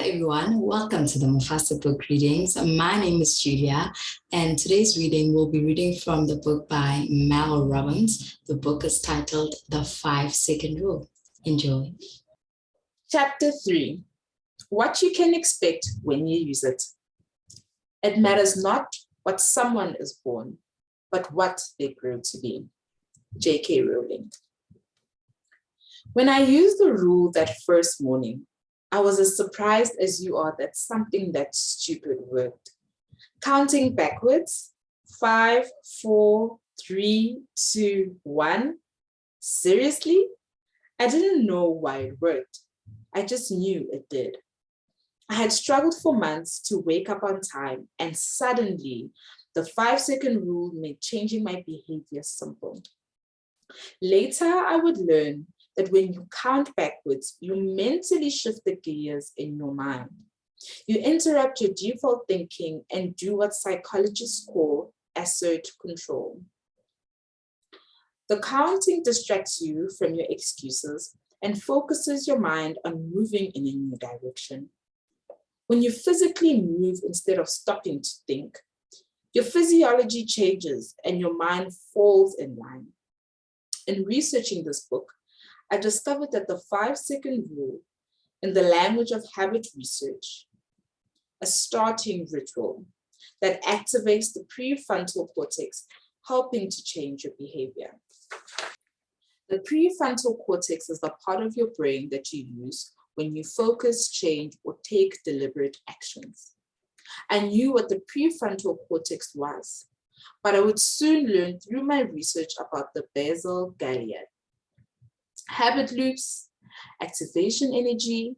Hi everyone, welcome to the Mufasa book readings. My name is Julia, and today's reading will be reading from the book by Mel Robbins. The book is titled The 5-Second Rule. Enjoy. Chapter 3. What you can expect when you use it. It matters not what someone is born, but what they grow to be. J.K. Rowling. When I used the rule that first morning, I was as surprised as you are that something that stupid worked. Counting backwards, 5, 4, 3, 2, 1. Seriously? I didn't know why it worked. I just knew it did. I had struggled for months to wake up on time, and suddenly the 5-second rule made changing my behavior simple. Later, I would learn that when you count backwards, you mentally shift the gears in your mind. You interrupt your default thinking and do what psychologists call assert control. The counting distracts you from your excuses and focuses your mind on moving in a new direction. When you physically move instead of stopping to think, your physiology changes and your mind falls in line. In researching this book, I discovered that the 5-second rule, in the language of habit research, a starting ritual that activates the prefrontal cortex, helping to change your behavior. The prefrontal cortex is the part of your brain that you use when you focus, change, or take deliberate actions. I knew what the prefrontal cortex was, but I would soon learn through my research about the basal ganglia. Habit loops, activation energy,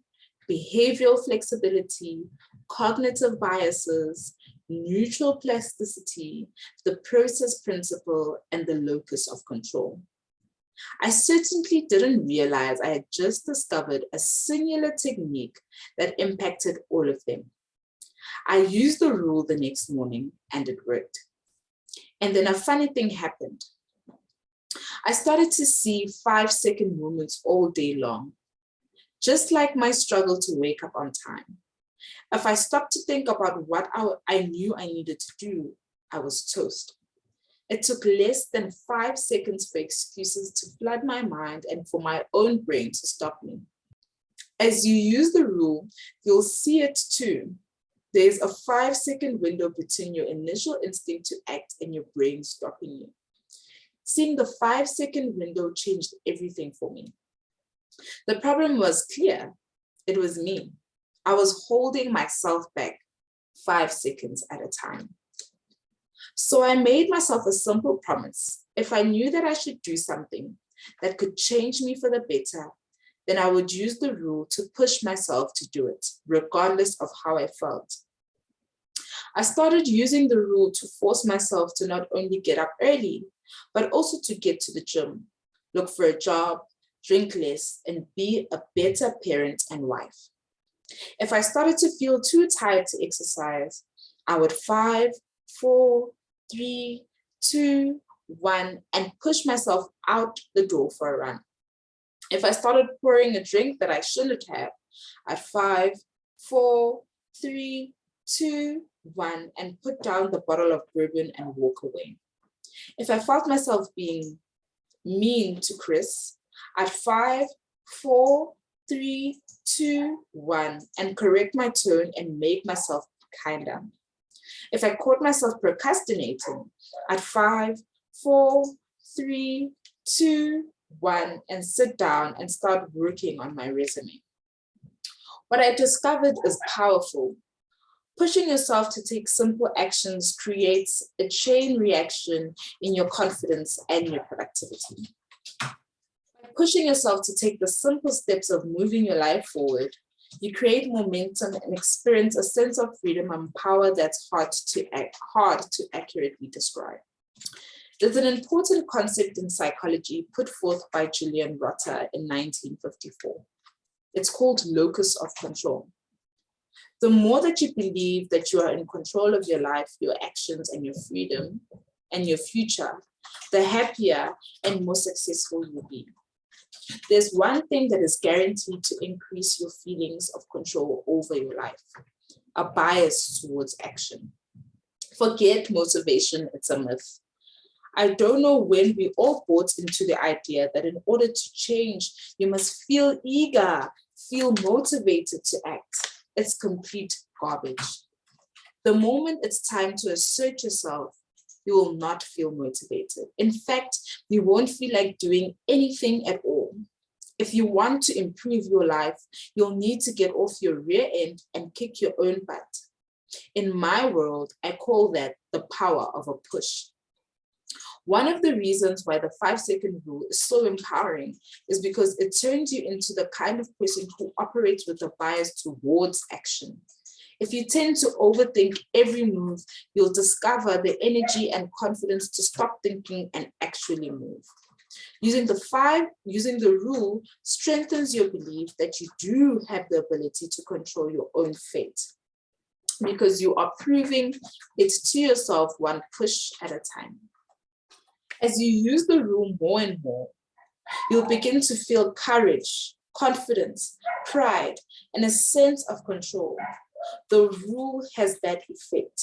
behavioral flexibility, cognitive biases, neutral plasticity, the process principle, and the locus of control. I certainly didn't realize I had just discovered a singular technique that impacted all of them. I used the rule the next morning and it worked. And then a funny thing happened. I started to see 5-second moments all day long, just like my struggle to wake up on time. If I stopped to think about what I knew I needed to do, I was toast. It took less than 5 seconds for excuses to flood my mind and for my own brain to stop me. As you use the rule, you'll see it too. There's a 5-second window between your initial instinct to act and your brain stopping you. Seeing the 5-second window changed everything for me. The problem was clear. It was me. I was holding myself back 5 seconds at a time. So I made myself a simple promise. If I knew that I should do something that could change me for the better, then I would use the rule to push myself to do it, regardless of how I felt. I started using the rule to force myself to not only get up early, but also to get to the gym, look for a job, drink less, and be a better parent and wife. If I started to feel too tired to exercise, I would 5, 4, 3, 2, 1, and push myself out the door for a run. If I started pouring a drink that I shouldn't have, I'd 5, 4, 3, 2, 1, and put down the bottle of bourbon and walk away. If I felt myself being mean to Chris, I'd 5, 4, 3, 2, 1, and correct my tone and make myself kinder. If I caught myself procrastinating, I'd 5, 4, 3, 2, 1, and sit down and start working on my resume. What I discovered is powerful. Pushing yourself to take simple actions creates a chain reaction in your confidence and your productivity. By pushing yourself to take the simple steps of moving your life forward, you create momentum and experience a sense of freedom and power that's hard to accurately describe. There's an important concept in psychology put forth by Julian Rotter in 1954. It's called locus of control. The more that you believe that you are in control of your life, your actions, and your freedom, and your future, the happier and more successful you'll be. There's one thing that is guaranteed to increase your feelings of control over your life: a bias towards action. Forget motivation, it's a myth. I don't know when we all bought into the idea that in order to change, you must feel eager, feel motivated to act. It's complete garbage. The moment it's time to assert yourself, you will not feel motivated. In fact, you won't feel like doing anything at all. If you want to improve your life, you'll need to get off your rear end and kick your own butt. In my world, I call that the power of a push. One of the reasons why the 5-second rule is so empowering is because it turns you into the kind of person who operates with a bias towards action. If you tend to overthink every move, you'll discover the energy and confidence to stop thinking and actually move. Using the rule strengthens your belief that you do have the ability to control your own fate, because you are proving it to yourself one push at a time. As you use the rule more and more, you'll begin to feel courage, confidence, pride, and a sense of control. The rule has that effect.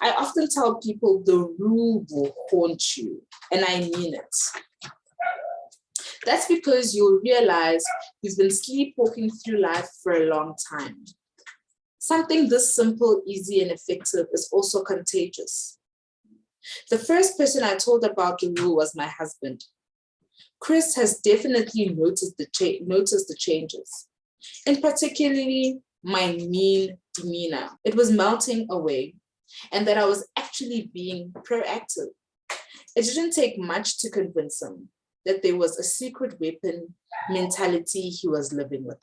I often tell people the rule will haunt you, and I mean it. That's because you'll realize you've been sleepwalking through life for a long time. Something this simple, easy, and effective is also contagious. The first person I told about the rule was my husband. Chris has definitely noticed the changes, and particularly my mean demeanor. It was melting away, and that I was actually being proactive. It didn't take much to convince him that there was a secret weapon mentality he was living without.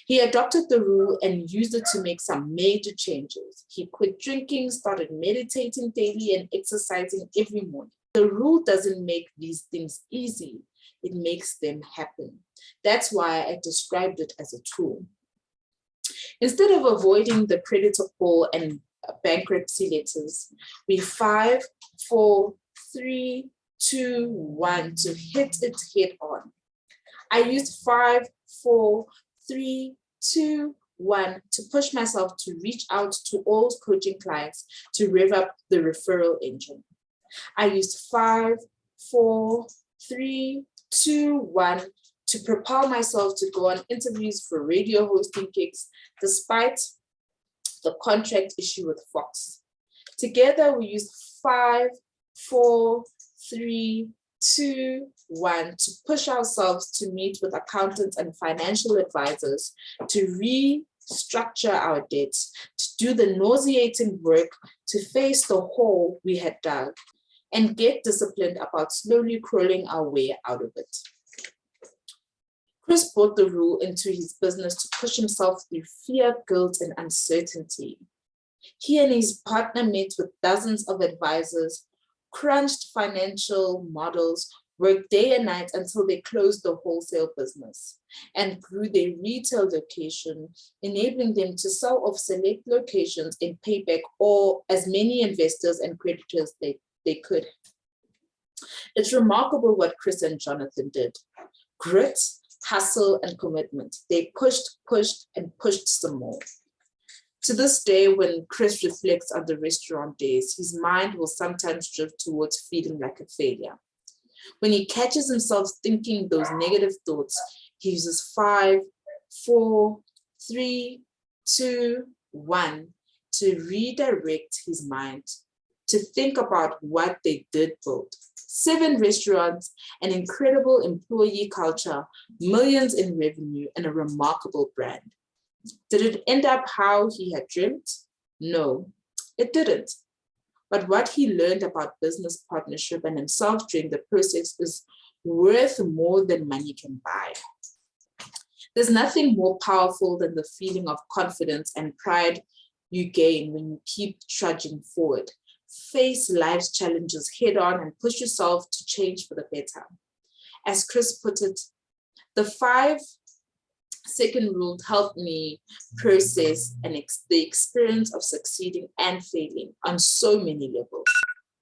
He adopted the rule and used it to make some major changes. He quit drinking, started meditating daily, and exercising every morning. The rule doesn't make these things easy, it makes them happen. That's why I described it as a tool. Instead of avoiding the creditor call and bankruptcy letters, we 5, 4, 3, 2, 1 to hit it head on. I used 5, 4, 3, 2, 1 to push myself to reach out to all coaching clients to rev up the referral engine. I used 5, 4, 3, 2, 1 to propel myself to go on interviews for radio hosting gigs, despite the contract issue with Fox. Together, we used 5, 4, 3, 2, 1 to push ourselves to meet with accountants and financial advisors, to restructure our debts, to do the nauseating work, to face the hole we had dug, and get disciplined about slowly crawling our way out of it. Chris brought the rule into his business to push himself through fear, guilt, and uncertainty. He and his partner met with dozens of advisors, crunched financial models, worked day and night until they closed the wholesale business and grew their retail location, enabling them to sell off select locations and pay back all as many investors and creditors they could. It's remarkable what Chris and Jonathan did. Grit, hustle, and commitment. They pushed, and pushed some more. To this day, when Chris reflects on the restaurant days, his mind will sometimes drift towards feeling like a failure. When he catches himself thinking those negative thoughts, he uses 5, 4, 3, 2, 1 to redirect his mind, to think about what they did build. 7 restaurants, an incredible employee culture, millions in revenue, and a remarkable brand. Did it end up how he had dreamt? No, it didn't. But what he learned about business partnership and himself during the process is worth more than money can buy. There's nothing more powerful than the feeling of confidence and pride you gain when you keep trudging forward. Face life's challenges head on and push yourself to change for the better. As Chris put it, the 5-second rule helped me process the experience of succeeding and failing on so many levels.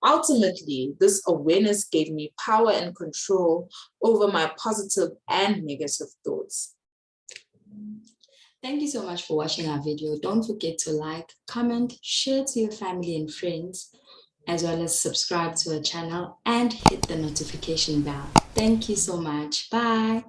Ultimately, this awareness gave me power and control over my positive and negative thoughts. Thank you so much for watching our video. Don't forget to like, comment, share to your family and friends, as well as subscribe to our channel and hit the notification bell. Thank you so much. Bye.